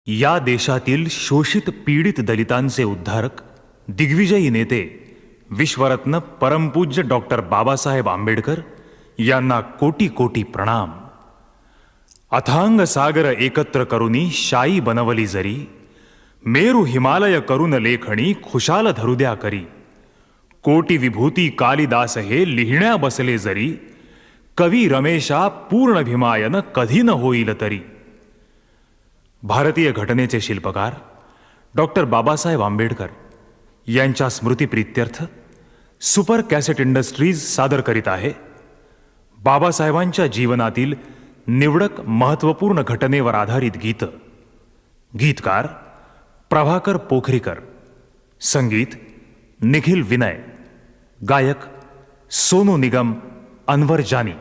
या देशातील शोषित पीडित दलितांचे उद्धारक, दिग्विजयी नेते, विश्वरत्न परमपूज्य डॉक्टर बाबासाहेब आंबेडकर यांना कोटी कोटी प्रणाम. अथांग सागर एकत्र करुनी शाई बनवली जरी, मेरू हिमालय करून लेखणी खुशाल धरुद्या करी. कोटी विभूती कालिदास हे लिहिण्या बसले जरी, कवी रमेशा पूर्ण भीमायन कधी न होईल तरी. भारतीय घटनेचे शिल्पकार डॉक्टर बाबासाहेब आंबेडकर यांच्या स्मृतिप्रीत्यर्थ सुपर कॅसेट इंडस्ट्रीज सादर करीत आहे बाबासाहेबांच्या जीवनातील निवडक महत्त्वपूर्ण घटनेवर आधारित गीत. गीतकार प्रभाकर पोखरीकर, संगीत निखिल विनय, गायक सोनू निगम, अनवर जानी.